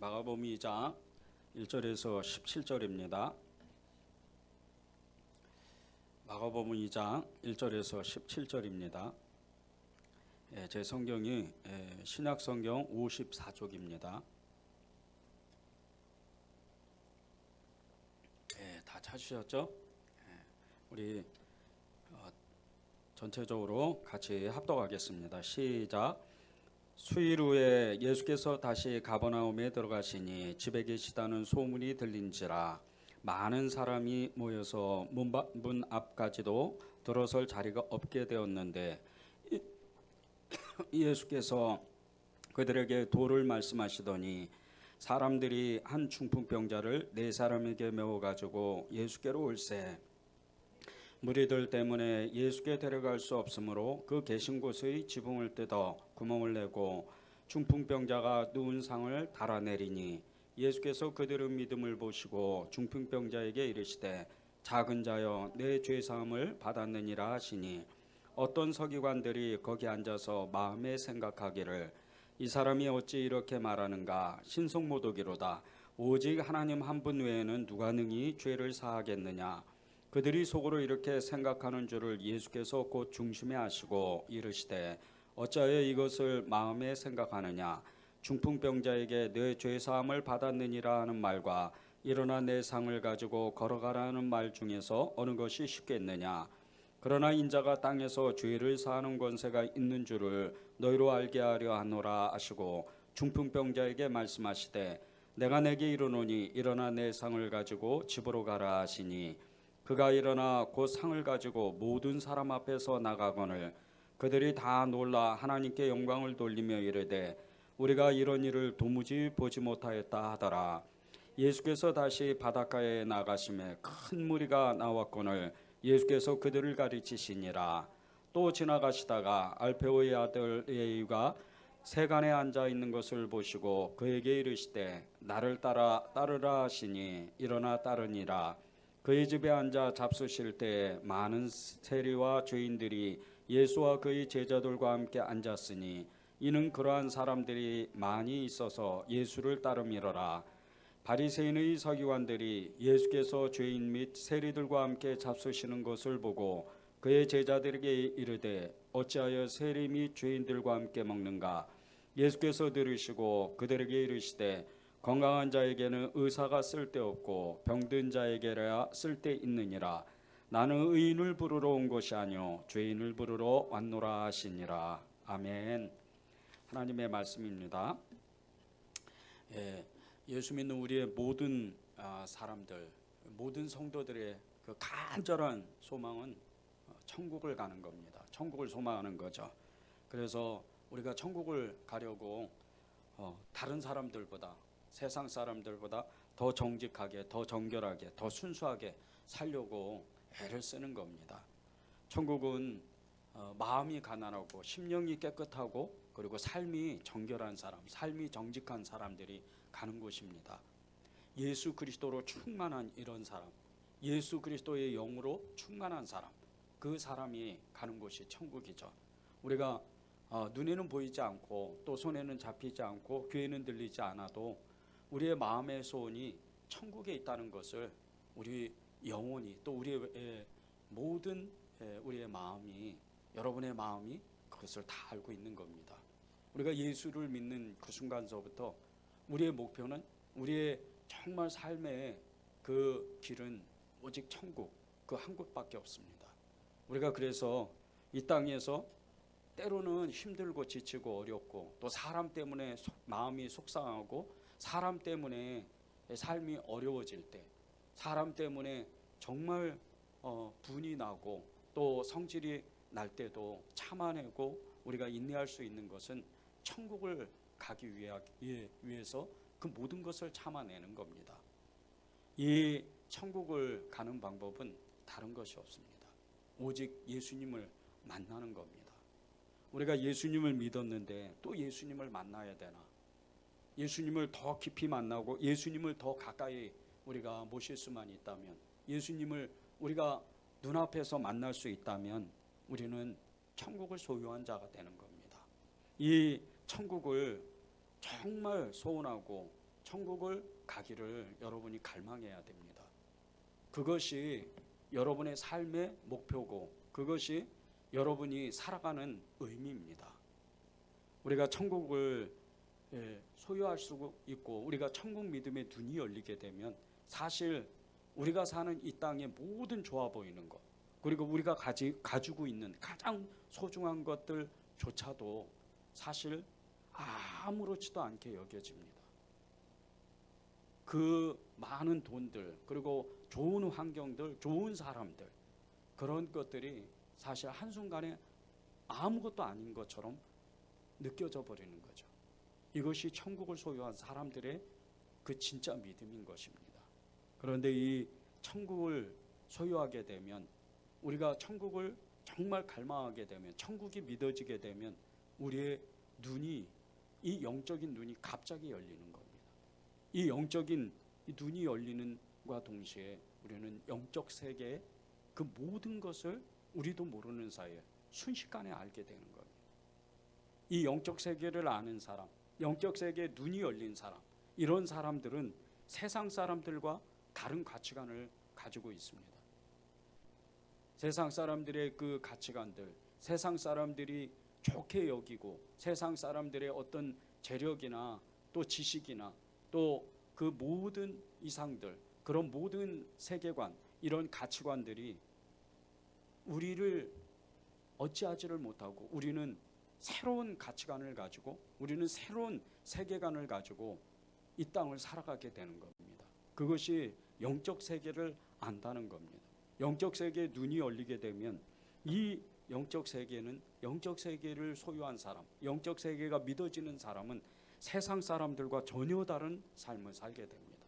마가복음 2장 1절에서 17절입니다. 마가복음 2장 1절에서 17절입니다. 제 성경이 신약 성경 54쪽입니다. 다 찾으셨죠? 우리 전체적으로 같이 합독하겠습니다. 시작. 수일 후에 예수께서 다시 가버나움에 들어가시니 집에 계시다는 소문이 들린지라 많은 사람이 모여서 문 앞까지도 들어설 자리가 없게 되었는데 예수께서 그들에게 도를 말씀하시더니 사람들이 한 중풍병자를 네 사람에게 메워 가지고 예수께로 올세 무리들 때문에 예수께 데려갈 수 없으므로 그 계신 곳의 지붕을 뜯어 구멍을 내고 중풍병자가 누운 상을 달아내리니 예수께서 그들의 믿음을 보시고 중풍병자에게 이르시되 작은 자여 내 죄사함을 받았느니라 하시니 어떤 서기관들이 거기 앉아서 마음에 생각하기를 이 사람이 어찌 이렇게 말하는가 신성모독이로다 오직 하나님 한 분 외에는 누가 능히 죄를 사하겠느냐. 그들이 속으로 이렇게 생각하는 줄을 예수께서 곧 중심에 아시고 이르시되 어찌하여 이것을 마음에 생각하느냐. 중풍병자에게 내 죄사함을 받았느니라 하는 말과 일어나 내 상을 가지고 걸어가라는 말 중에서 어느 것이 쉽겠느냐. 그러나 인자가 땅에서 죄를 사하는 권세가 있는 줄을 너희로 알게 하려 하노라 하시고 중풍병자에게 말씀하시되 내가 내게 이르노니 일어나 내 상을 가지고 집으로 가라 하시니 그가 일어나 곧 상을 가지고 모든 사람 앞에서 나가거늘 그들이 다 놀라 하나님께 영광을 돌리며 이르되 우리가 이런 일을 도무지 보지 못하였다 하더라. 예수께서 다시 바닷가에 나가심에 큰 무리가 나왔거늘 예수께서 그들을 가르치시니라. 또 지나가시다가 알페오의 아들 예유가 세간에 앉아 있는 것을 보시고 그에게 이르시되 나를 따르라 하시니 일어나 따르니라. 그의 집에 앉아 잡수실 때에 많은 세리와 죄인들이 예수와 그의 제자들과 함께 앉았으니 이는 그러한 사람들이 많이 있어서 예수를 따름이러라. 바리새인의 서기관들이 예수께서 죄인 및 세리들과 함께 잡수시는 것을 보고 그의 제자들에게 이르되 어찌하여 세리 및 죄인들과 함께 먹는가. 예수께서 들으시고 그들에게 이르시되 건강한 자에게는 의사가 쓸데없고 병든 자에게야 쓸데있느니라. 나는 의인을 부르러 온 것이 아니요 죄인을 부르러 왔노라 하시니라. 아멘. 하나님의 말씀입니다. 예수 믿는 우리의 모든 사람들, 모든 성도들의 그 간절한 소망은 천국을 가는 겁니다. 천국을 소망하는 거죠. 그래서 우리가 천국을 가려고 다른 사람들보다 세상 사람들보다 더 정직하게, 더 정결하게, 더 순수하게 살려고 애를 쓰는 겁니다. 천국은 마음이 가난하고 심령이 깨끗하고 그리고 삶이 정결한 사람, 삶이 정직한 사람들이 가는 곳입니다. 예수 그리스도로 충만한 이런 사람, 예수 그리스도의 영으로 충만한 사람, 그 사람이 가는 곳이 천국이죠. 우리가 눈에는 보이지 않고 또 손에는 잡히지 않고 귀에는 들리지 않아도 우리의 마음의 소원이 천국에 있다는 것을 우리 영혼이 또 우리의 모든 우리의 마음이 여러분의 마음이 그것을 다 알고 있는 겁니다. 우리가 예수를 믿는 그 순간서부터 우리의 목표는 우리의 정말 삶의 그 길은 오직 천국 그 한 곳밖에 없습니다. 우리가 그래서 이 땅에서 때로는 힘들고 지치고 어렵고 또 사람 때문에 마음이 속상하고 사람 때문에 삶이 어려워질 때 사람 때문에 정말 분이 나고 또 성질이 날 때도 참아내고 우리가 인내할 수 있는 것은 천국을 가기 위해서 그 모든 것을 참아내는 겁니다. 이 천국을 가는 방법은 다른 것이 없습니다. 오직 예수님을 만나는 겁니다. 우리가 예수님을 믿었는데 또 예수님을 만나야 되나? 예수님을 더 깊이 만나고 예수님을 더 가까이 우리가 모실 수만 있다면, 예수님을 우리가 눈앞에서 만날 수 있다면 우리는 천국을 소유한 자가 되는 겁니다. 이 천국을 정말 소원하고 천국을 가기를 여러분이 갈망해야 됩니다. 그것이 여러분의 삶의 목표고 그것이 여러분이 살아가는 의미입니다. 우리가 천국을 소유할 수 있고 우리가 천국 믿음의 눈이 열리게 되면 사실 우리가 사는 이 땅의 모든 좋아 보이는 것 그리고 우리가 가지고 있는 가장 소중한 것들조차도 사실 아무렇지도 않게 여겨집니다. 그 많은 돈들 그리고 좋은 환경들 좋은 사람들 그런 것들이 사실 한순간에 아무것도 아닌 것처럼 느껴져 버리는 거죠. 이것이 천국을 소유한 사람들의 그 진짜 믿음인 것입니다. 그런데 이 천국을 소유하게 되면 우리가 천국을 정말 갈망하게 되면 천국이 믿어지게 되면 우리의 눈이 이 영적인 눈이 갑자기 열리는 겁니다. 이 영적인 눈이 열리는과 동시에 우리는 영적 세계의 그 모든 것을 우리도 모르는 사이에 순식간에 알게 되는 겁니다. 이 영적 세계를 아는 사람, 영적 세계에 눈이 열린 사람, 이런 사람들은 세상 사람들과 다른 가치관을 가지고 있습니다. 세상 사람들의 그 가치관들, 세상 사람들이 좋게 여기고 세상 사람들의 어떤 재력이나 또 지식이나 또 그 모든 이상들, 그런 모든 세계관, 이런 가치관들이 우리를 어찌하지를 못하고 우리는 새로운 가치관을 가지고 우리는 새로운 세계관을 가지고 이 땅을 살아가게 되는 겁니다. 그것이 영적 세계를 안다는 겁니다. 영적 세계에 눈이 열리게 되면 이 영적 세계는 영적 세계를 소유한 사람, 영적 세계가 믿어지는 사람은 세상 사람들과 전혀 다른 삶을 살게 됩니다.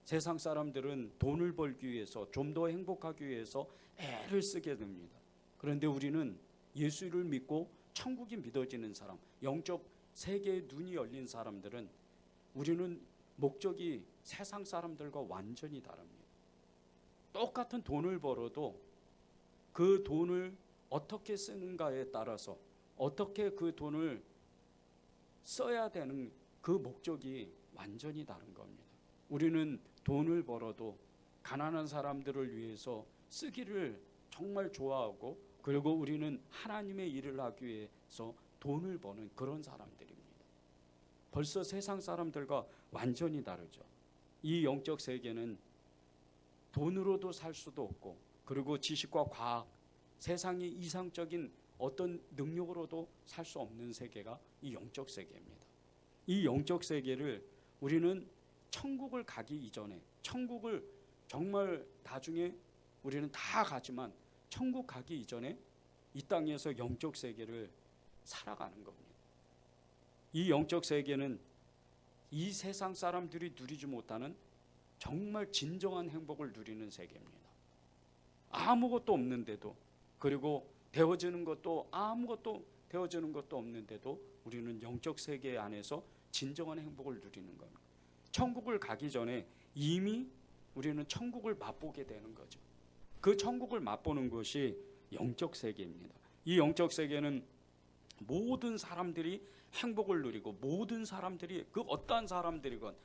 세상 사람들은 돈을 벌기 위해서 좀 더 행복하기 위해서 애를 쓰게 됩니다. 그런데 우리는 예수를 믿고 천국이 믿어지는 사람, 영적 세계에 눈이 열린 사람들은 우리는 목적이 세상 사람들과 완전히 다릅니다. 똑같은 돈을 벌어도 그 돈을 어떻게 쓰는가에 따라서 어떻게 그 돈을 써야 되는 그 목적이 완전히 다른 겁니다. 우리는 돈을 벌어도 가난한 사람들을 위해서 쓰기를 정말 좋아하고 그리고 우리는 하나님의 일을 하기 위해서 돈을 버는 그런 사람들입니다. 벌써 세상 사람들과 완전히 다르죠. 이 영적 세계는 돈으로도 살 수도 없고 그리고 지식과 과학, 세상의 이상적인 어떤 능력으로도 살 수 없는 세계가 이 영적 세계입니다. 이 영적 세계를 우리는 천국을 가기 이전에 천국을 정말 나중에 우리는 다 가지만 천국 가기 이전에 이 땅에서 영적 세계를 살아가는 겁니다. 이 영적 세계는 이 세상 사람들이 누리지 못하는 정말 진정한 행복을 누리는 세계입니다. 아무것도 없는데도 그리고 되어지는 것도 아무것도 되어지는 것도 없는데도 우리는 영적 세계 안에서 진정한 행복을 누리는 겁니다. 천국을 가기 전에 이미 우리는 천국을 맛보게 되는 거죠. 그 천국을 맛보는 것이 영적 세계입니다. 이 영적 세계는 모든 사람들이 행복을 누리고 모든 사람들이 그 어떠한 사람들이건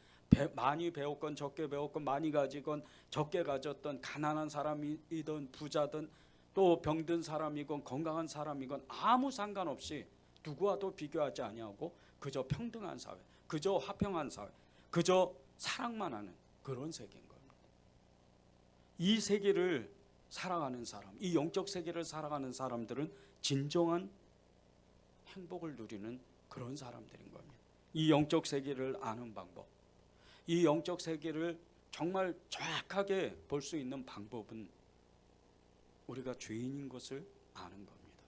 많이 배웠건 적게 배웠건 많이 가지건 적게 가졌던 가난한 사람이든 부자든 또 병든 사람이건 건강한 사람이건 아무 상관없이 누구와도 비교하지 아니하고 그저 평등한 사회, 그저 화평한 사회, 그저 사랑만 하는 그런 세계인 겁니다. 이 세계를 살아가는 사람, 이 영적 세계를 살아가는 사람들은 진정한 행복을 누리는 그런 사람들인 겁니다. 이 영적 세계를 아는 방법, 이 영적 세계를 정말 정확하게 볼 수 있는 방법은 우리가 죄인인 것을 아는 겁니다.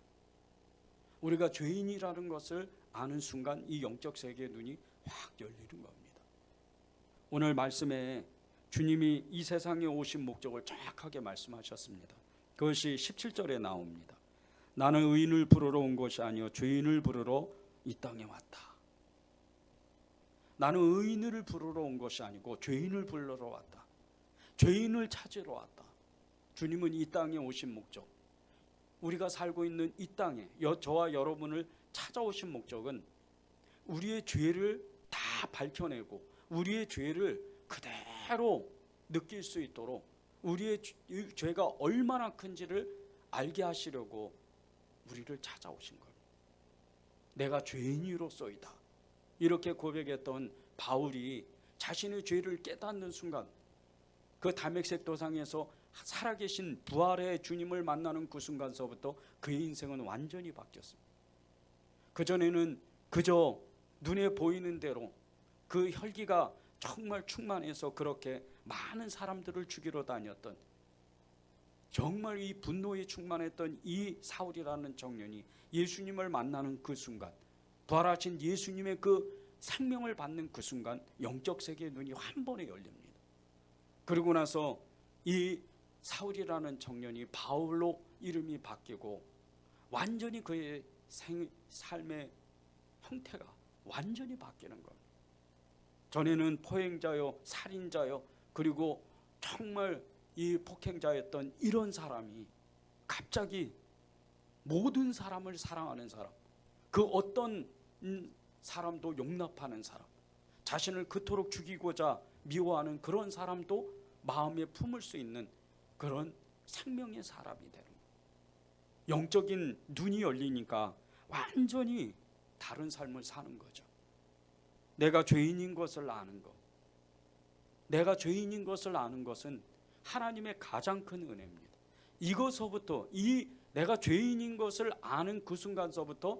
우리가 죄인이라는 것을 아는 순간 이 영적 세계의 눈이 확 열리는 겁니다. 오늘 말씀에 주님이 이 세상에 오신 목적을 정확하게 말씀하셨습니다. 그것이 17절에 나옵니다. 나는 의인을 부르러 온 것이 아니요 죄인을 부르러 이 땅에 왔다. 나는 의인을 부르러 온 것이 아니고 죄인을 부르러 왔다. 죄인을 찾으러 왔다. 주님은 이 땅에 오신 목적, 우리가 살고 있는 이 땅에 저와 여러분을 찾아오신 목적은 우리의 죄를 다 다 밝혀내고 우리의 죄를 그대로 느낄 수 있도록 우리의 죄가 얼마나 큰지를 알게 하시려고 우리를 찾아오신 겁니다. 내가 죄인이로소이다 이렇게 고백했던 바울이 자신의 죄를 깨닫는 순간, 그 다메섹 도상에서 살아계신 부활의 주님을 만나는 그 순간서부터 그의 인생은 완전히 바뀌었습니다. 그전에는 그저 눈에 보이는 대로 그 혈기가 정말 충만해서 그렇게 많은 사람들을 죽이러 다녔던, 정말 이 분노에 충만했던 이 사울이라는 청년이 예수님을 만나는 그 순간, 부활하신 예수님의 그 생명을 받는 그 순간 영적 세계의 눈이 한 번에 열립니다. 그리고 나서 이 사울이라는 청년이 바울로 이름이 바뀌고 완전히 그의 삶의 형태가 완전히 바뀌는 겁니다. 전에는 포행자요, 살인자요, 그리고 정말 이 폭행자였던 이런 사람이 갑자기 모든 사람을 사랑하는 사람, 그 어떤 사람도 용납하는 사람, 자신을 그토록 죽이고자 미워하는 그런 사람도 마음에 품을 수 있는 그런 생명의 사람이 되는 거예요. 영적인 눈이 열리니까 완전히 다른 삶을 사는 거죠. 내가 죄인인 것을 아는 것, 내가 죄인인 것을 아는 것은 하나님의 가장 큰 은혜입니다. 이것서부터, 이 내가 죄인인 것을 아는 그 순간서부터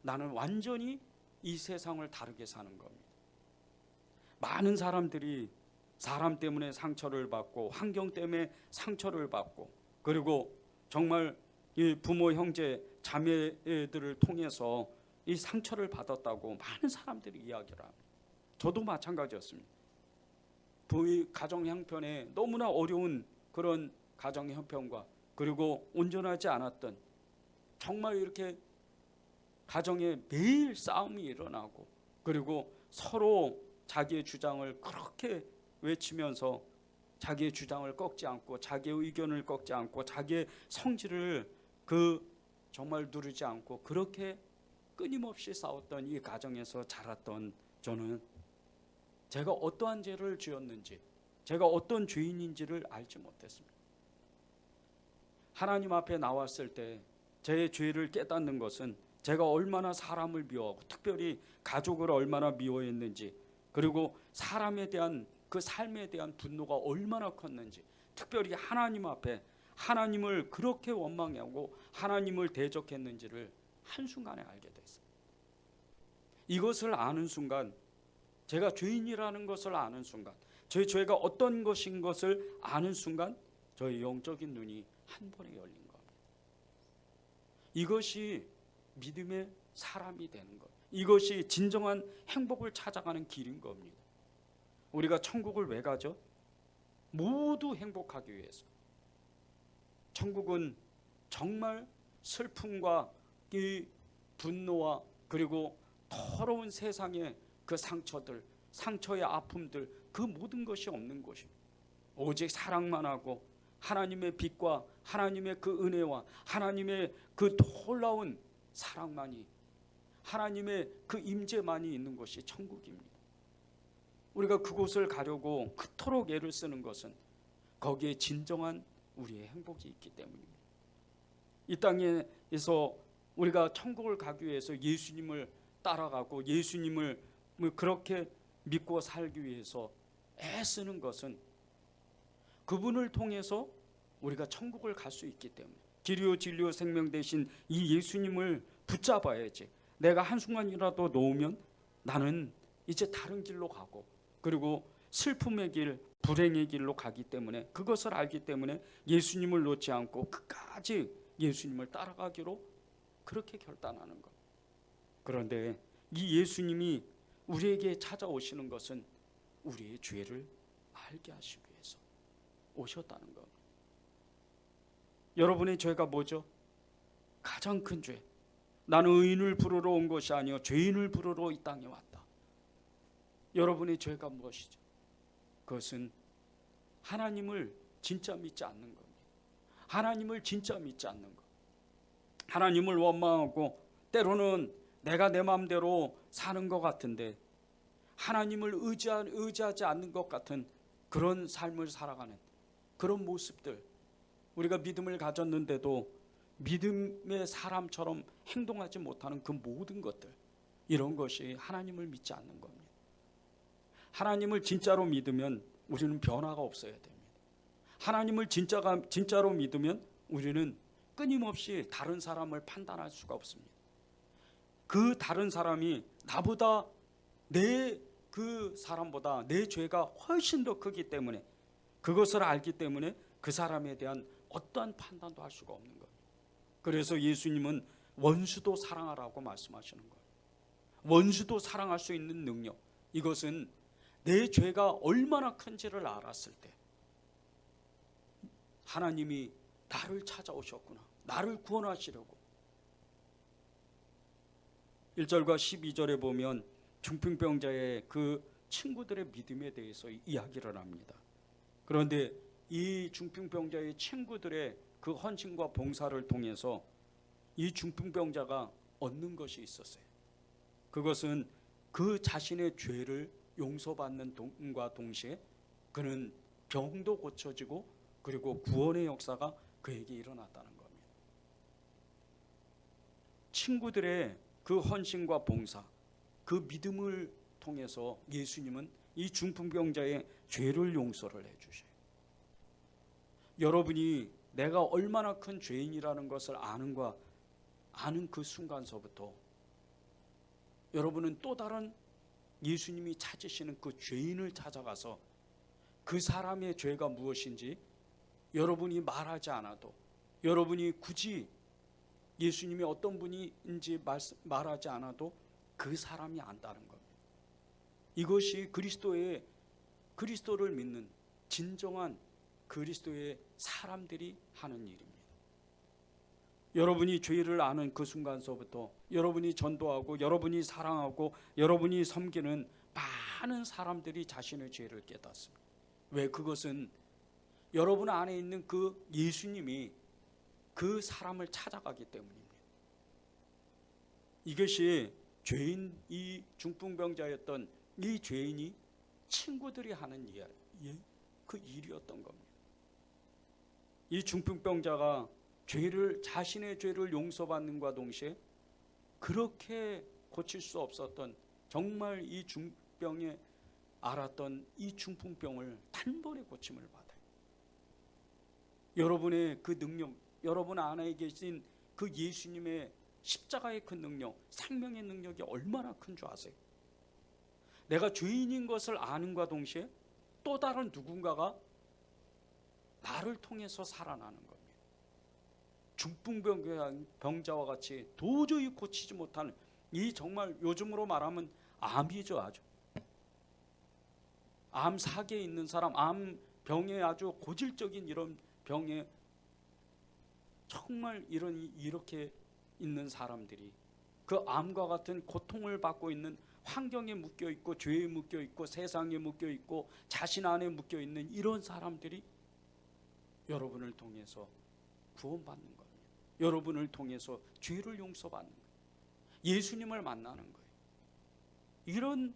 나는 완전히 이 세상을 다르게 사는 겁니다. 많은 사람들이 사람 때문에 상처를 받고 환경 때문에 상처를 받고, 그리고 정말 이 부모, 형제, 자매들을 통해서 이 상처를 받았다고 많은 사람들이 이야기를 합니다. 저도 마찬가지였습니다. 부의 가정 형편에 너무나 어려운 그런 가정 형편과, 그리고 온전하지 않았던, 정말 이렇게 가정에 매일 싸움이 일어나고, 그리고 서로 자기의 주장을 그렇게 외치면서 자기의 주장을 꺾지 않고, 자기의 의견을 꺾지 않고, 자기의 성질을 정말 누르지 않고, 그렇게 끊임없이 싸웠던 이 가정에서 자랐던 저는 제가 어떠한 죄를 지었는지, 제가 어떤 죄인인지를 알지 못했습니다. 하나님 앞에 나왔을 때 제 죄를 깨닫는 것은 제가 얼마나 사람을 미워하고, 특별히 가족을 얼마나 미워했는지, 그리고 사람에 대한 그 삶에 대한 분노가 얼마나 컸는지, 특별히 하나님 앞에 하나님을 그렇게 원망하고 하나님을 대적했는지를 한순간에 알게 됐어요. 이것을 아는 순간, 제가 죄인이라는 것을 아는 순간, 제 죄가 어떤 것인 것을 아는 순간 저의 영적인 눈이 한 번에 열린 겁니다. 이것이 믿음의 사람이 되는 것, 이것이 진정한 행복을 찾아가는 길인 겁니다. 우리가 천국을 왜 가죠? 모두 행복하기 위해서. 천국은 정말 슬픔과 이 분노와, 그리고 더러운 세상의 그 상처들, 상처의 아픔들, 그 모든 것이 없는 곳입니다. 오직 사랑만 하고 하나님의 빛과 하나님의 그 은혜와 하나님의 그 놀라운 사랑만이, 하나님의 그 임재만이 있는 것이 천국입니다. 우리가 그곳을 가려고 그토록 애를 쓰는 것은 거기에 진정한 우리의 행복이 있기 때문입니다. 이 땅에서 우리가 천국을 가기 위해서 예수님을 따라가고 예수님을 그렇게 믿고 살기 위해서 애쓰는 것은 그분을 통해서 우리가 천국을 갈 수 있기 때문에, 길이요 진리요 생명 되신 이 예수님을 붙잡아야지. 내가 한순간이라도 놓으면 나는 이제 다른 길로 가고, 그리고 슬픔의 길, 불행의 길로 가기 때문에, 그것을 알기 때문에 예수님을 놓지 않고 끝까지 예수님을 따라가기로 그렇게 결단하는 것. 그런데 이 예수님이 우리에게 찾아오시는 것은 우리의 죄를 알게 하시기 위해서 오셨다는 것. 여러분의 죄가 뭐죠? 가장 큰 죄. 나는 의인을 부르러 온 것이 아니요 죄인을 부르러 이 땅에 왔다. 여러분의 죄가 무엇이죠? 그것은 하나님을 진짜 믿지 않는 겁니다. 하나님을 진짜 믿지 않는 것. 하나님을 원망하고, 때로는 내가 내 마음대로 사는 것 같은데 하나님을 의지하지 않는 것 같은 그런 삶을 살아가는 그런 모습들, 우리가 믿음을 가졌는데도 믿음의 사람처럼 행동하지 못하는 그 모든 것들, 이런 것이 하나님을 믿지 않는 겁니다. 하나님을 진짜로 믿으면 우리는 변화가 없어야 됩니다. 하나님을 진짜로 믿으면 우리는 끊임없이 다른 사람을 판단할 수가 없습니다. 그 다른 사람이 나보다 그 사람보다 내 죄가 훨씬 더 크기 때문에, 그것을 알기 때문에 그 사람에 대한 어떠한 판단도 할 수가 없는 거예요. 그래서 예수님은 원수도 사랑하라고 말씀하시는 거예요. 원수도 사랑할 수 있는 능력, 이것은 내 죄가 얼마나 큰지를 알았을 때 하나님이 나를 찾아오셨구나, 나를 구원하시려고. 1절과 12절에 보면 중풍병자의 그 친구들의 믿음에 대해서 이야기를 합니다. 그런데 이 중풍병자의 친구들의 그 헌신과 봉사를 통해서 이 중풍병자가 얻는 것이 있었어요. 그것은 그 자신의 죄를 용서받는 동과 동시에 그는 병도 고쳐지고 그리고 구원의 역사가 그에게 일어났다는 겁니다. 친구들의 그 헌신과 봉사, 그 믿음을 통해서 예수님은 이 중풍병자의 죄를 용서를 해주셔요. 여러분이 내가 얼마나 큰 죄인이라는 것을 아는 그 순간서부터 여러분은 또 다른 예수님이 찾으시는 그 죄인을 찾아가서 그 사람의 죄가 무엇인지 여러분이 말하지 않아도, 여러분이 굳이 예수님이 어떤 분인지 말하지 않아도 그 사람이 안다는 겁니다. 이것이 그리스도를 믿는 진정한 그리스도의 사람들이 하는 일입니다. 여러분이 죄를 아는 그 순간서부터 여러분이 전도하고 여러분이 사랑하고 여러분이 섬기는 많은 사람들이 자신의 죄를 깨닫습니다. 왜? 그것은 여러분 안에 있는 그 예수님이 그 사람을 찾아가기 때문입니다. 이것이 죄인, 이 중풍병자였던 이 죄인이 친구들이 하는 그 일이었던 겁니다. 이 중풍병자가 자신의 죄를 용서받는과 동시에 그렇게 고칠 수 없었던, 정말 이 중병에 앓았던 이 중풍병을 단번에 고침을 받아요. 여러분의 그 능력, 여러분 안에 계신 그 예수님의 십자가의 그 능력, 생명의 능력이 얼마나 큰 줄 아세요? 내가 죄인인 것을 아는과 동시에 또 다른 누군가가 나를 통해서 살아나는 겁니다. 중풍병자와 같이 도저히 고치지 못하는, 이 정말 요즘으로 말하면 암이죠. 아주 암 사계에 있는 사람, 암병에 아주 고질적인 이런 병에 정말 이렇게 있는 사람들이 그 암과 같은 고통을 받고 있는, 환경에 묶여 있고 죄에 묶여 있고 세상에 묶여 있고 자신 안에 묶여 있는 이런 사람들이 여러분을 통해서 구원받는 겁니다. 여러분을 통해서 죄를 용서받는 거예요. 예수님을 만나는 거예요. 이런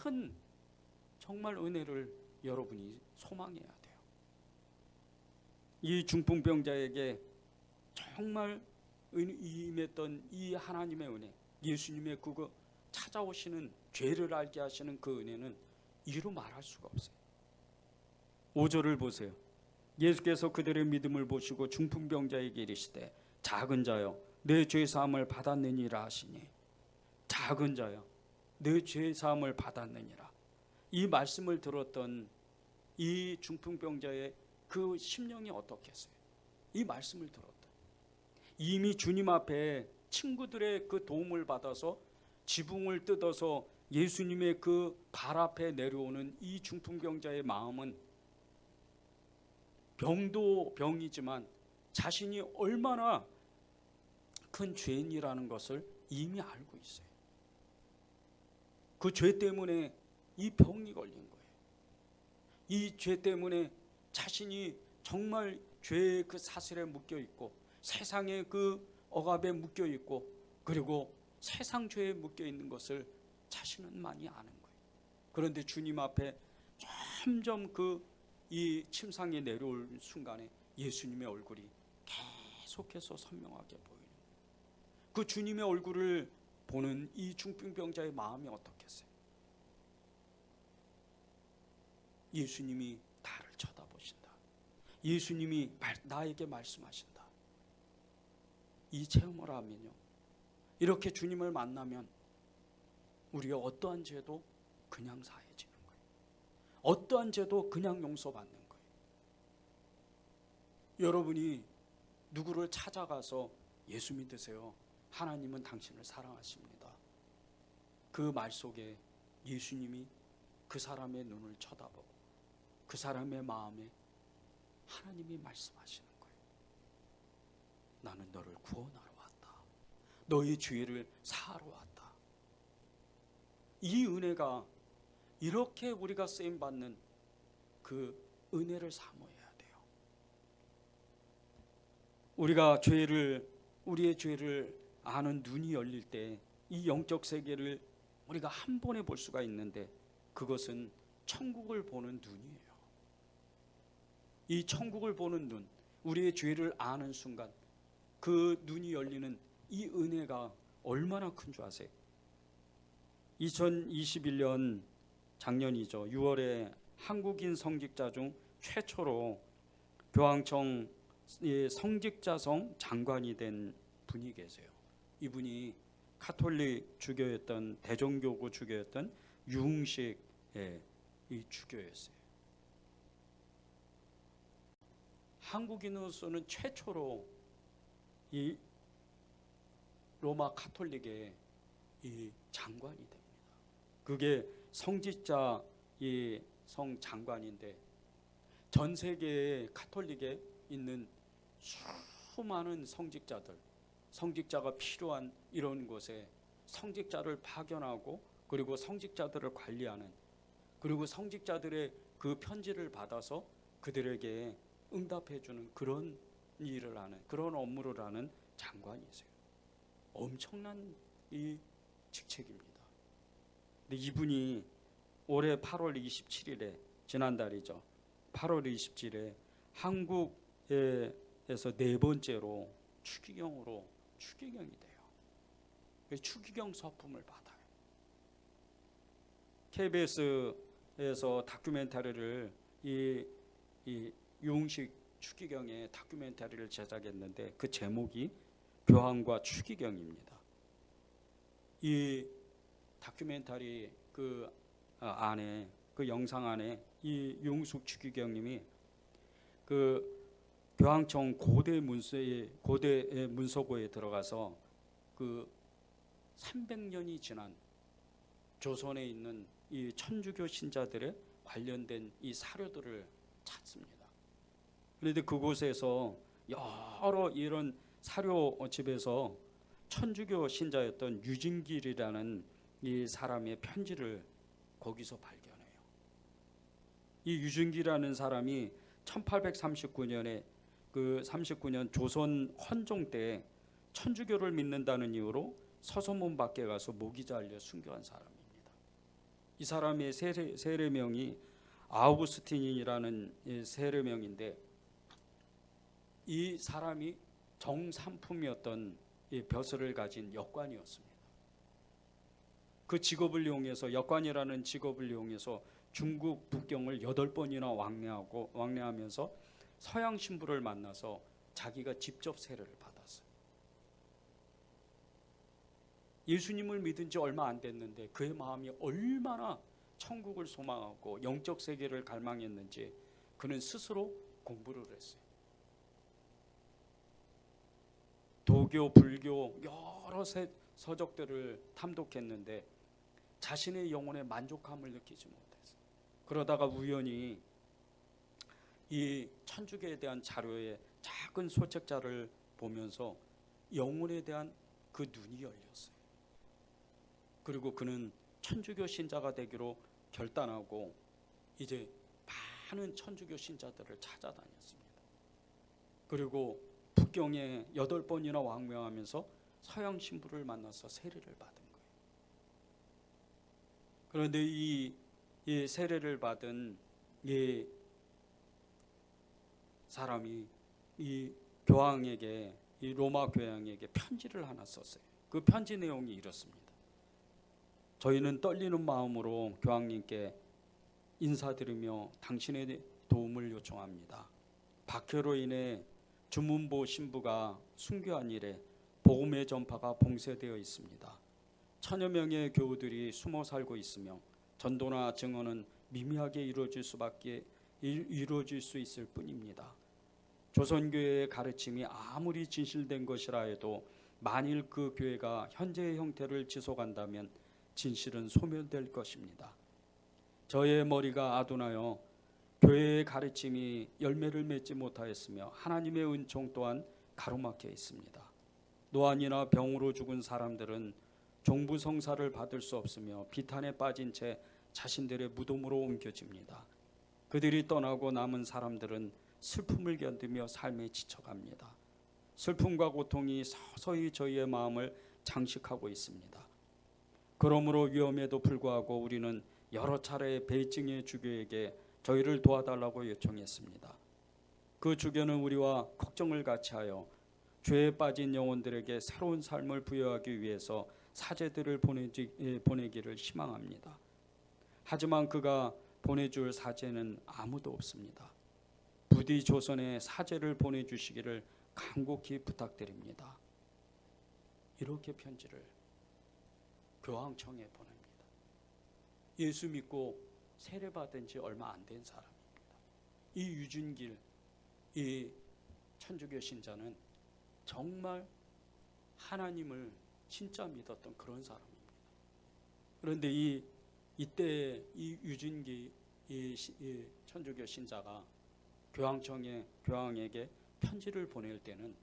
큰 정말 은혜를 여러분이 소망해야 돼요. 이 중풍병자에게 정말 임했던 이 하나님의 은혜, 예수님의 그거 찾아오시는, 죄를 알게 하시는 그 은혜는 이루 말할 수가 없어요. 5절을 보세요. 예수께서 그들의 믿음을 보시고 중풍병자에게 이르시되 작은 자여 내 죄사함을 받았느니라 하시니, 작은 자여 내 죄사함을 받았느니라. 이 말씀을 들었던 이 중풍병자의 그 심령이 어떻겠어요? 이 말씀을 들었다. 이미 주님 앞에 친구들의 그 도움을 받아서 지붕을 뜯어서 예수님의 그 발 앞에 내려오는 이 중풍병자의 마음은 병도 병이지만 자신이 얼마나 큰 죄인이라는 것을 이미 알고 있어요. 그 죄 때문에 이 병이 걸린 거예요. 이 죄 때문에 자신이 정말 죄의 그 사슬에 묶여 있고 세상의 그 억압에 묶여 있고 그리고 세상 죄에 묶여 있는 것을 자신은 많이 아는 거예요. 그런데 주님 앞에 점점 이 침상에 내려올 순간에 예수님의 얼굴이 계속해서 선명하게 보이는, 그 주님의 얼굴을 보는 이 중풍병자의 마음이 어떻겠어요? 예수님이 나를 쳐다보신다. 예수님이 나에게 말씀하신다. 이 체험을 하면요, 이렇게 주님을 만나면 우리가 어떠한 죄도 그냥 사해지는 거예요. 어떠한 죄도 그냥 용서받는 거예요. 여러분이 누구를 찾아가서 예수 믿으세요, 하나님은 당신을 사랑하십니다, 그 말 속에 예수님이 그 사람의 눈을 쳐다보고 그 사람의 마음에 하나님이 말씀하시는 거예요. 나는 너를 구원하러 왔다. 너의 죄를 사하러 왔다. 이 은혜가, 이렇게 우리가 쓰임받는 그 은혜를 사모해야 돼요. 우리가 우리의 죄를 아는 눈이 열릴 때 이 영적 세계를 우리가 한 번에 볼 수가 있는데, 그것은 천국을 보는 눈이에요. 이 천국을 보는 눈, 우리의 죄를 아는 순간 그 눈이 열리는 이 은혜가 얼마나 큰 줄 아세요? 2021년 작년이죠. 6월에 한국인 성직자 중 최초로 교황청 성직자성 장관이 된 분이 계세요. 이분이 카톨릭 주교였던, 대종교구 주교였던 유흥식 이 주교였어요. 한국인으로서는 최초로 이 로마 카톨릭의 이 장관이 됩니다. 그게 성직자 이 성 장관인데, 전 세계의 카톨릭에 있는 수많은 성직자가 필요한 이런 곳에 성직자를 파견하고, 그리고 성직자들을 관리하는, 그리고 성직자들의 그 편지를 받아서 그들에게 응답해주는 그런 일을 하는, 그런 업무를 하는 장관이세요. 엄청난 이 직책입니다. 근데 이분이 올해 8월 27일에, 지난달이죠, 8월 27일에 한국에서 네 번째로 추기경이 돼요. 추기경 서품을 받아요. KBS에서 다큐멘터리를 이 유흥식 추기경의 다큐멘터리를 제작했는데, 그 제목이 교황과 추기경입니다. 이 다큐멘터리 그 안에, 그 영상 안에 이 유흥식 추기경님이 그 교황청 고대 문서고에 들어가서 그 300년이 지난 조선에 있는 이 천주교 신자들의 관련된 이 사료들을 찾습니다. 그런데 그곳에서 여러 이런 사료집에서 천주교 신자였던 유진길이라는 이 사람의 편지를 거기서 발견해요. 이 유진길이라는 사람이 1839년에 그 39년 조선 헌종 때 천주교를 믿는다는 이유로 서소문 밖에 가서 목이 잘려 순교한 사람입니다. 이 사람의 세례명이 아우구스틴이라는 세례명인데, 이 사람이 정삼품이었던 이 벼슬을 가진 역관이었습니다. 그 직업을 이용해서, 역관이라는 직업을 이용해서 중국 북경을 8번이나 왕래하면서 서양 신부를 만나서 자기가 직접 세례를 받았어요. 예수님을 믿은 지 얼마 안 됐는데 그의 마음이 얼마나 천국을 소망하고 영적 세계를 갈망했는지 그는 스스로 공부를 했어요. 도교, 불교 여러 서적들을 탐독했는데 자신의 영혼에 만족함을 느끼지 못했어요. 그러다가 우연히 이 천주교에 대한 자료의 작은 소책자를 보면서 영혼에 대한 그 눈이 열렸어요. 그리고 그는 천주교 신자가 되기로 결단하고 이제 많은 천주교 신자들을 찾아다녔습니다. 그리고 북경에 8번이나 왕래하면서 서양 신부를 만나서 세례를 받은 거예요. 그런데 이 이 세례를 받은 이 사람이 이 교황에게, 이 로마 교황에게 편지를 하나 썼어요. 그 편지 내용이 이렇습니다. 저희는 떨리는 마음으로 교황님께 인사드리며 당신의 도움을 요청합니다. 박해로 인해 주문보 신부가 순교한 이래 복음의 전파가 봉쇄되어 있습니다. 천여 명의 교우들이 숨어 살고 있으며 전도나 증언은 미미하게 이루어질 수 있을 뿐입니다. 조선교회의 가르침이 아무리 진실된 것이라 해도 만일 그 교회가 현재의 형태를 지속한다면 진실은 소멸될 것입니다. 저의 머리가 아둔하여 교회의 가르침이 열매를 맺지 못하였으며 하나님의 은총 또한 가로막혀 있습니다. 노안이나 병으로 죽은 사람들은 종부성사를 받을 수 없으며 비탄에 빠진 채 자신들의 무덤으로 옮겨집니다. 그들이 떠나고 남은 사람들은 슬픔을 견디며 삶에 지쳐갑니다. 슬픔과 고통이 서서히 저희의 마음을 장식하고 있습니다. 그러므로 위험에도 불구하고 우리는 여러 차례 베이징의 주교에게 저희를 도와달라고 요청했습니다. 그 주교는 우리와 걱정을 같이하여 죄에 빠진 영혼들에게 새로운 삶을 부여하기 위해서 사제들을 보내기를 희망합니다. 하지만 그가 보내줄 사제는 아무도 없습니다. 부디 조선에 사제를 보내주시기를 간곡히 부탁드립니다. 이렇게 편지를 교황청에 보냅니다. 예수 믿고 세례받은 지 얼마 안 된 사람입니다. 이 유준길, 이 천주교 신자는 정말 하나님을 진짜 믿었던 그런 사람입니다. 그런데 이때 이 유준기 이 천주교 신자가 교황에게 편지를 보낼 때는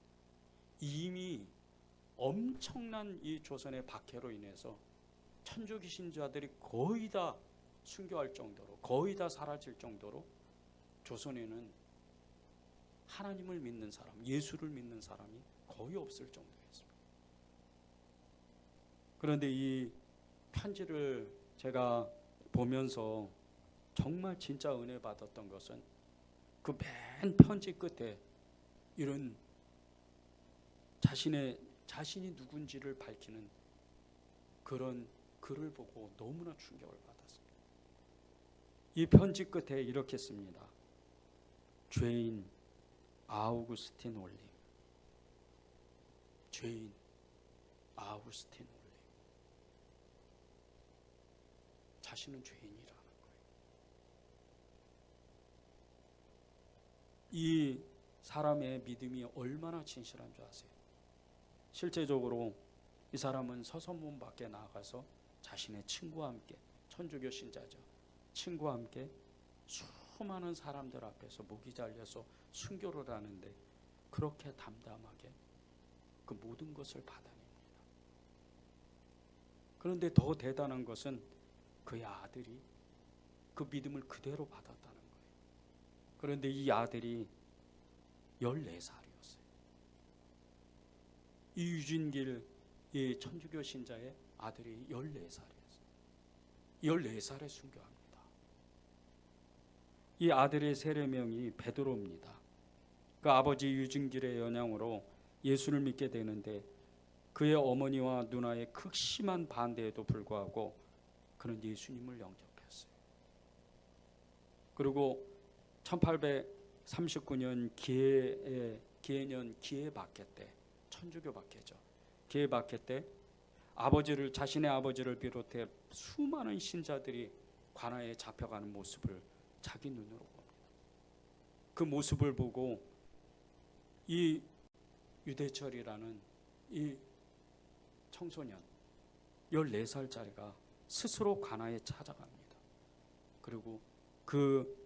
이미 엄청난 이 조선의 박해로 인해서 천주교 신자들이 거의 다 순교할 정도로, 거의 다 사라질 정도로 조선에는 하나님을 믿는 사람, 예수를 믿는 사람이 거의 없을 정도였습니다. 그런데 이 편지를 제가 보면서 정말 진짜 은혜 받았던 것은 그 맨 편지 끝에 이런 자신이 누군지를 밝히는 그런 글을 보고 너무나 충격을 받았습니다. 이 편지 끝에 이렇게 씁니다. 죄인 아우구스틴 올림. 죄인 아우구스틴 올림. 자신은 죄인이라는 거예요. 이 사람의 믿음이 얼마나 진실한 줄 아세요? 실제적으로 이 사람은 서선문 밖에 나가서 자신의 친구와 함께, 천주교 신자죠, 친구와 함께 수많은 사람들 앞에서 목이 잘려서 순교를 하는데 그렇게 담담하게 그 모든 것을 받아냅니다. 그런데 더 대단한 것은 그의 아들이 그 믿음을 그대로 받았다는 거예요. 그런데 이 아들이 14살이었어요. 이 유진길 이 천주교 신자의 아들이 14살이었어요. 14살에 순교합니다. 이 아들의 세례명이 베드로입니다. 그 아버지 유진길의 영향으로 예수를 믿게 되는데 그의 어머니와 누나의 극심한 반대에도 불구하고 그는 예수님을 영접했어요. 그리고 1839년 기해년 기해박해 때, 천주교 박해죠. 기해박해 때 자신의 아버지를 비롯해 수많은 신자들이 관아에 잡혀가는 모습을 자기 눈으로 봅니다. 그 모습을 보고 이 유대철이라는 이 청소년 14살짜리가 스스로 관아에 찾아갑니다. 그리고 그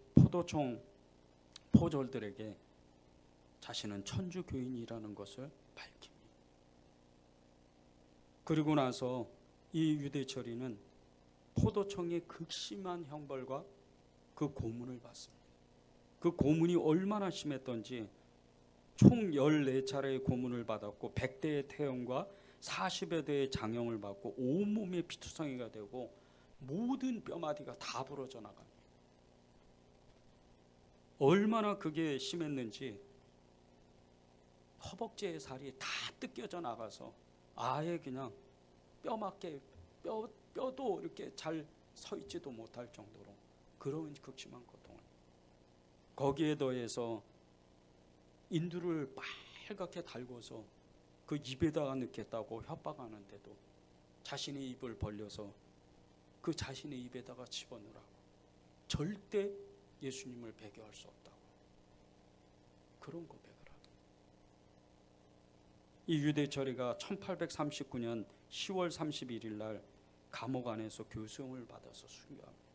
포졸들에게 자신은 천주교인이라는 것을 밝힙니다. 그리고 나서 이 유대철이는 포도청의 극심한 형벌과 그 고문을 받습니다. 그 고문이 얼마나 심했던지 총 14차례의 고문을 받았고 100대의 태형과 40여 대의 장형을 받고 온몸에 피투성이가 되고 모든 뼈마디가 다 부러져 나갑니다. 얼마나 그게 심했는지 허벅지의 살이 다 뜯겨져 나가서 아예 그냥 뼈밖에 뼈도 이렇게 잘 서 있지도 못할 정도로 그런 극심한 고통을. 거기에 더해서 인두를 빨갛게 달고서 그 입에다가 넣겠다고 협박하는데도 자신의 입을 벌려서 그 자신의 입에다가 집어넣으라고, 절대 예수님을 배교할 수 없다고 그런 고백을 하고. 이 유대철이가 1839년 10월 31일 날 감옥 안에서 교수형을 받아서 순교합니다.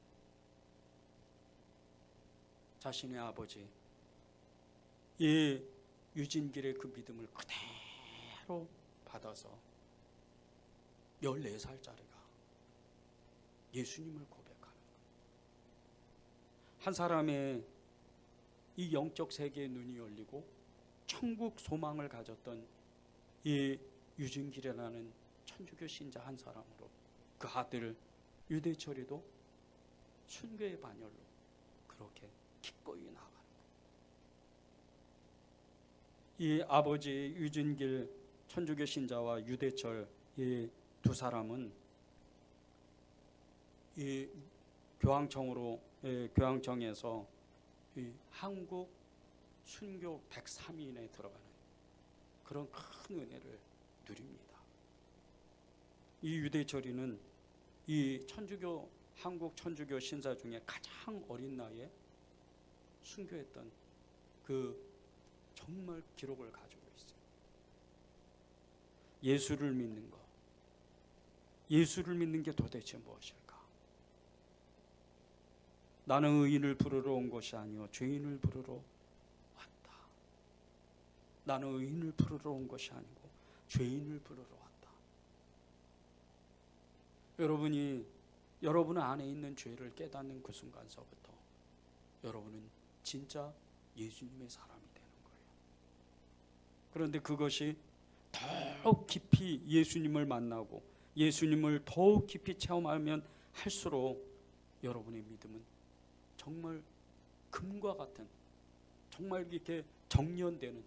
자신의 아버지 유진길의 그 믿음을 그대로 받아서 14살짜리가 예수님을 고백하는 거예요. 한 사람의 이 영적 세계의 눈이 열리고 천국 소망을 가졌던 이 유진길이라는 천주교 신자 한 사람으로 그 아들 유대철이도 순교의 반열로 그렇게 기꺼이 나아가는 거예요. 이 아버지 유진길 천주교 신자와 유대철 이 두 사람은 이 교황청에서 이 한국 순교 103인에 들어가는 그런 큰 은혜를 누립니다. 이 유대철이는 이 한국 천주교 신사 중에 가장 어린 나이에 순교했던 그 정말 기록을 가지고 있어요. 예수를 믿는 것, 예수를 믿는 게 도대체 무엇일까? 나는 의인을 부르러 온 것이 아니요 죄인을 부르러 왔다. 나는 의인을 부르러 온 것이 아니고 죄인을 부르러 왔다. 여러분 안에 있는 죄를 깨닫는 그 순간서부터 여러분은 진짜 예수님의 사람이 되는 거예요. 그런데 그것이 더욱 깊이 예수님을 만나고 예수님을 더욱 깊이 체험하면 할수록 여러분의 믿음은 정말 금과 같은, 정말 이렇게 정련되는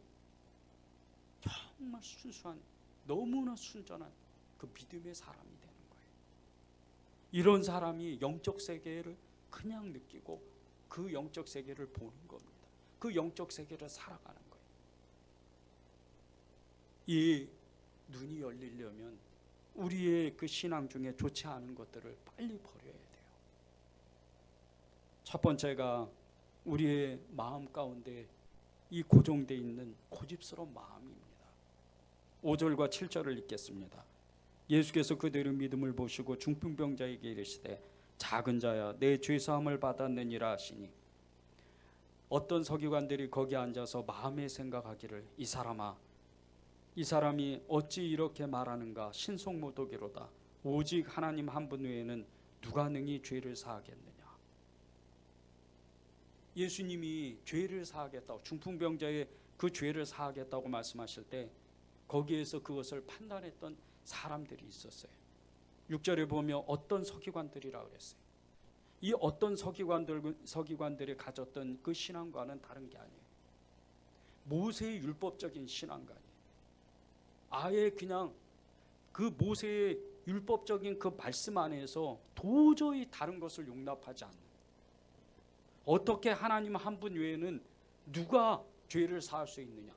정말 순수한, 너무나 순전한 그 믿음의 사람이 되는 거예요. 이런 사람이 영적 세계를 그냥 느끼고 그 영적 세계를 보는 겁니다. 그 영적 세계를 살아가는 거예요. 이 눈이 열리려면 우리의 그 신앙 중에 좋지 않은 것들을 빨리 버려야 돼요. 첫 번째가 우리의 마음 가운데 이 고정되어 있는 고집스러운 마음입니다. 5절과 7절을 읽겠습니다. 예수께서 그들의 믿음을 보시고 중풍병자에게 이르시되 작은 자야 내 죄사함을 받았느니라 하시니 어떤 서기관들이 거기 앉아서 마음에 생각하기를 이 사람이 어찌 이렇게 말하는가 신속모독이로다. 오직 하나님 한 분 외에는 누가 능히 죄를 사하겠느냐. 예수님이 죄를 사하겠다고, 중풍병자의 그 죄를 사하겠다고 말씀하실 때 거기에서 그것을 판단했던 사람들이 있었어요. 6절에 보면 어떤 서기관들이라 그랬어요. 이 어떤 서기관들이 가졌던 그 신앙과는 다른 게 아니에요. 모세의 율법적인 신앙관이에요. 아예 그냥 그 모세의 율법적인 그 말씀 안에서 도저히 다른 것을 용납하지 않는, 어떻게 하나님 한 분 외에는 누가 죄를 사할 수 있느냐.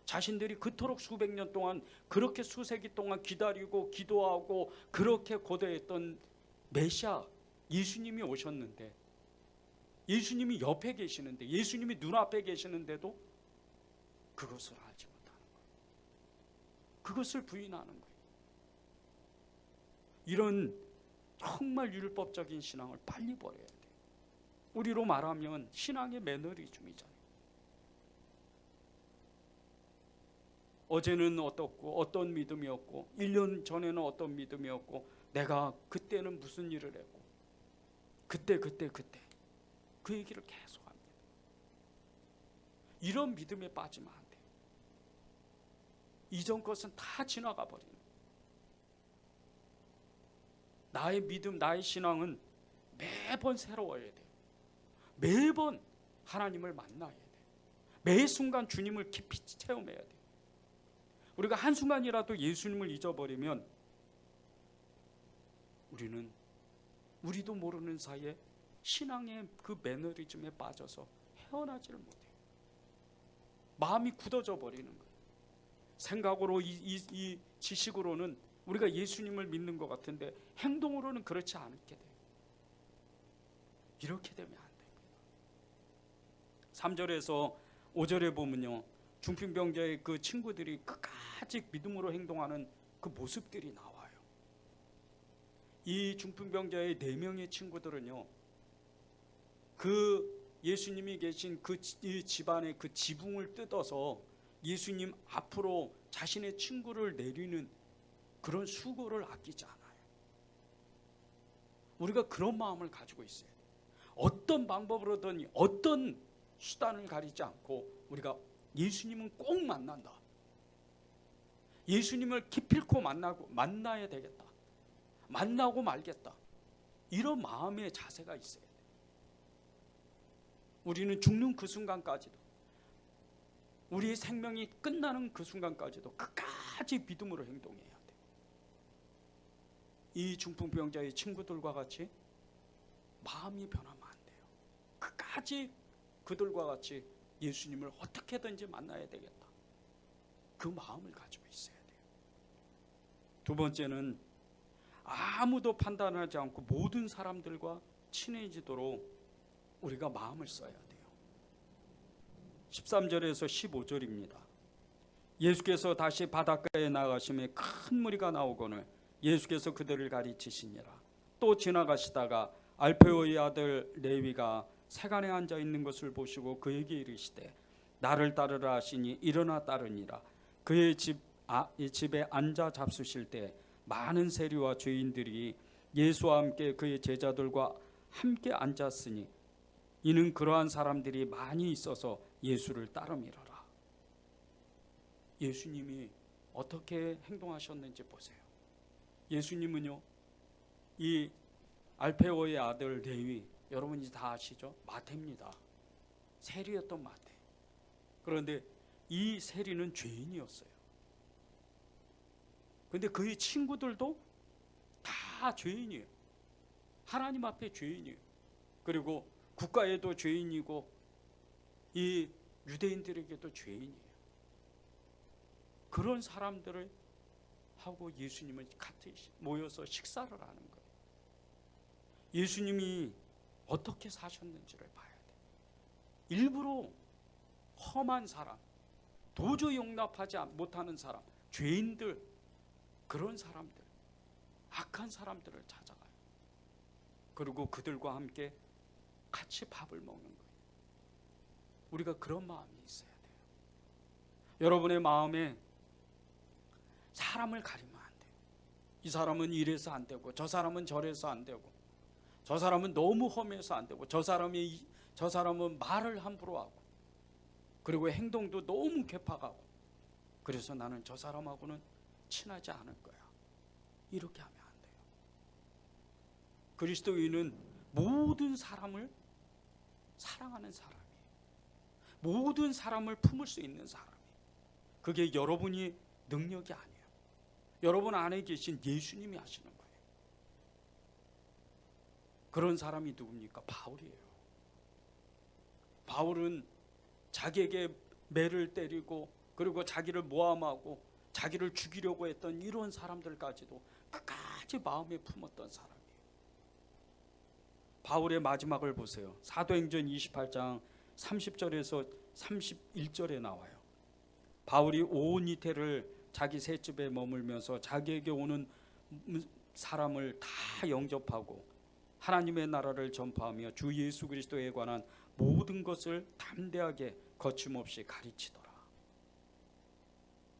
자신들이 그토록 수백 년 동안 그렇게 수세기 동안 기다리고 기도하고 그렇게 고대했던 메시아 예수님이 오셨는데, 예수님이 옆에 계시는데, 예수님이 눈앞에 계시는데도 그것을 알지 못하는 거예요. 그것을 부인하는 거예요. 이런 정말 율법적인 신앙을 빨리 버려야 돼요. 우리로 말하면 신앙의 매너리즘이잖아요. 어제는 어떻고 어떤 믿음이었고 1년 전에는 어떤 믿음이었고 내가 그때는 무슨 일을 했고 그때 그 얘기를 계속합니다. 이런 믿음에 빠지면 안 돼요. 이전 것은 다 지나가 버리는. 나의 믿음, 나의 신앙은 매번 새로워야 돼요. 매번 하나님을 만나야 돼요. 매 순간 주님을 깊이 체험해야 돼요. 우리가 한순간이라도 예수님을 잊어버리면 우리도 모르는 사이에 신앙의 그 매너리즘에 빠져서 헤어나지를 못해요. 마음이 굳어져 버리는 거예요. 생각으로 이 지식으로는 우리가 예수님을 믿는 것 같은데 행동으로는 그렇지 않게 돼요. 이렇게 되면 안 됩니다. 3절에서 5절에 보면요, 중풍병자의 그 친구들이 끝까지 믿음으로 행동하는 그 모습들이 나와요. 이 중풍병자의 4명의 친구들은요, 그 예수님이 계신 그 집안의 그 지붕을 뜯어서 예수님 앞으로 자신의 친구를 내리는 그런 수고를 아끼지 않아요. 우리가 그런 마음을 가지고 있어요. 어떤 방법으로든 어떤 수단을 가리지 않고 우리가 예수님은 꼭 만난다. 예수님을 기필코 만나야 되겠다. 만나고 말겠다. 이런 마음의 자세가 있어야 돼요. 우리는 죽는 그 순간까지도, 우리의 생명이 끝나는 그 순간까지도 끝까지 믿음으로 행동해야 돼요. 이 중풍병자의 친구들과 같이 마음이 변하면 안 돼요. 끝까지 그들과 같이 예수님을 어떻게든지 만나야 되겠다. 그 마음을 가지고 있어야 돼요. 두 번째는 아무도 판단하지 않고 모든 사람들과 친해지도록 우리가 마음을 써야 돼요. 13절에서 15절입니다. 예수께서 다시 바닷가에 나가심에 큰 무리가 나오거늘 예수께서 그들을 가리치시니라. 또 지나가시다가 알페오의 아들 레위가 세간에 앉아 있는 것을 보시고 그에게 이르시되 나를 따르라 하시니 일어나 따르니라. 그의 집에 앉아 잡수실 때 많은 세리와 죄인들이 예수와 함께 그의 제자들과 함께 앉았으니 이는 그러한 사람들이 많이 있어서 예수를 따름이러라. 예수님이 어떻게 행동하셨는지 보세요. 예수님은요, 이 알페오의 아들 레위, 여러분이 다 아시죠? 마태입니다. 세리였던 마태. 그런데 이 세리는 죄인이었어요. 그런데 그의 친구들도 다 죄인이에요. 하나님 앞에 죄인이에요. 그리고 국가에도 죄인이고 이 유대인들에게도 죄인이에요. 그런 사람들을 하고 예수님은 같이 모여서 식사를 하는 거예요. 예수님이 어떻게 사셨는지를 봐야 돼요. 일부러 험한 사람, 도저히 용납하지 못하는 사람, 죄인들, 그런 사람들, 악한 사람들을 찾아가요. 그리고 그들과 함께 같이 밥을 먹는 거예요. 우리가 그런 마음이 있어야 돼요. 여러분의 마음에 사람을 가리면 안 돼요. 이 사람은 이래서 안 되고, 저 사람은 저래서 안 되고, 저 사람은 너무 험해서 안 되고, 저 사람은 말을 함부로 하고, 그리고 행동도 너무 괴팍하고, 그래서 나는 저 사람하고는 친하지 않을 거야. 이렇게 하면 안 돼요. 그리스도인은 모든 사람을 사랑하는 사람이에요. 모든 사람을 품을 수 있는 사람이에요. 그게 여러분이 능력이 아니에요. 여러분 안에 계신 예수님이 하시는 거예요. 그런 사람이 누굽니까? 바울이에요. 바울은 자기에게 매를 때리고 그리고 자기를 모함하고 자기를 죽이려고 했던 이런 사람들까지도 끝까지 마음에 품었던 사람이에요. 바울의 마지막을 보세요. 사도행전 28장 30절에서 31절에 나와요. 바울이 온 이태를 자기 셋집에 머물면서 자기에게 오는 사람을 다 영접하고 하나님의 나라를 전파하며 주 예수 그리스도에 관한 모든 것을 담대하게 거침없이 가르치더라.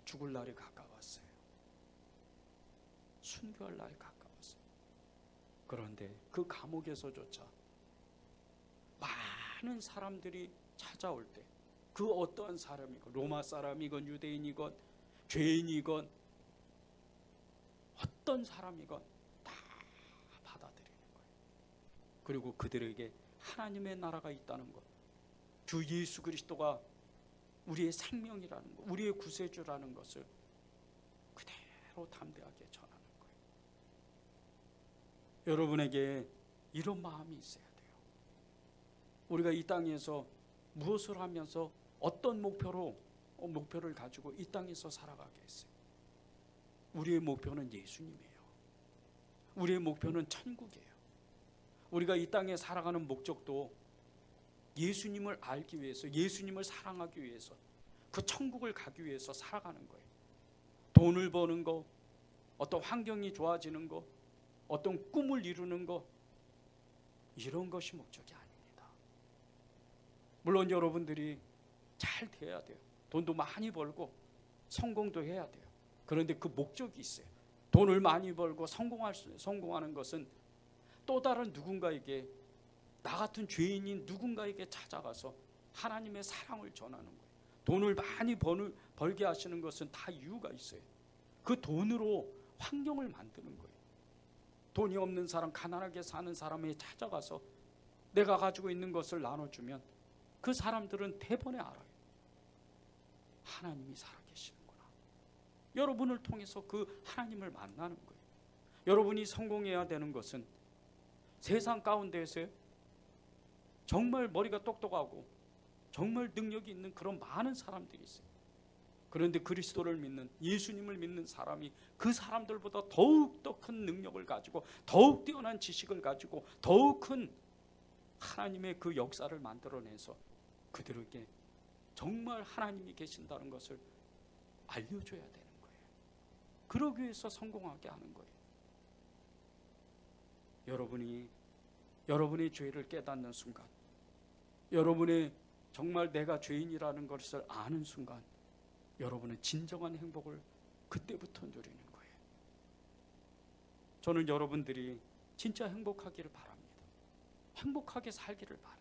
죽을 날이 가까웠어요. 순교할 날이 가까웠어요. 그런데 그 감옥에서조차 많은 사람들이 찾아올 때 그 어떠한 사람이건 로마 사람이건 유대인이건 죄인이건 어떤 사람이건 다 그리고 그들에게 하나님의 나라가 있다는 것, 주 예수 그리스도가 우리의 생명이라는 것, 우리의 구세주라는 것을 그대로 담대하게 전하는 거예요. 여러분에게 이런 마음이 있어야 돼요. 우리가 이 땅에서 무엇을 하면서 어떤 목표를 가지고 이 땅에서 살아가게 했어요. 우리의 목표는 예수님이에요. 우리의 목표는 천국이에요. 우리가 이 땅에 살아가는 목적도 예수님을 알기 위해서, 예수님을 사랑하기 위해서, 그 천국을 가기 위해서 살아가는 거예요. 돈을 버는 거, 어떤 환경이 좋아지는 거, 어떤 꿈을 이루는 거, 이런 것이 목적이 아닙니다. 물론 여러분들이 잘 돼야 돼요. 돈도 많이 벌고 성공도 해야 돼요. 그런데 그 목적이 있어요. 돈을 많이 벌고 성공하는 것은 또 다른 누군가에게, 나 같은 죄인인 누군가에게 찾아가서 하나님의 사랑을 전하는 거예요. 돈을 많이 벌게 하시는 것은 다 이유가 있어요. 그 돈으로 환경을 만드는 거예요. 돈이 없는 사람, 가난하게 사는 사람에 찾아가서 내가 가지고 있는 것을 나눠주면 그 사람들은 대번에 알아요. 하나님이 살아계시는구나. 여러분을 통해서 그 하나님을 만나는 거예요. 여러분이 성공해야 되는 것은 세상 가운데에서 정말 머리가 똑똑하고 정말 능력이 있는 그런 많은 사람들이 있어요. 그런데 그리스도를 믿는, 예수님을 믿는 사람이 그 사람들보다 더욱더 큰 능력을 가지고, 더욱 뛰어난 지식을 가지고, 더욱 큰 하나님의 그 역사를 만들어내서 그들에게 정말 하나님이 계신다는 것을 알려줘야 되는 거예요. 그러기 위해서 성공하게 하는 거예요. 여러분이 죄를 깨닫는 순간, 여러분이 정말 내가 죄인이라는 것을 아는 순간, 여러분은 진정한 행복을 그때부터 누리는 거예요. 저는 여러분들이 진짜 행복하기를 바랍니다. 행복하게 살기를 바라요.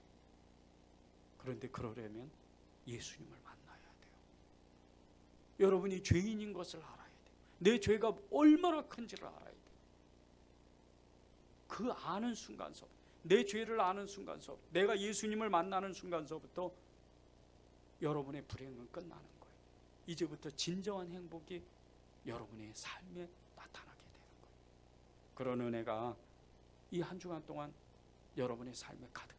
그런데 그러려면 예수님을 만나야 돼요. 여러분이 죄인인 것을 알아야 돼요. 내 죄가 얼마나 큰지를 알아야 돼요. 그 아는 순간서부터, 내 죄를 아는 순간서부터, 내가 예수님을 만나는 순간서부터 여러분의 불행은 끝나는 거예요. 이제부터 진정한 행복이 여러분의 삶에 나타나게 되는 거예요. 그런 은혜가 이 한 주간 동안 여러분의 삶에 가득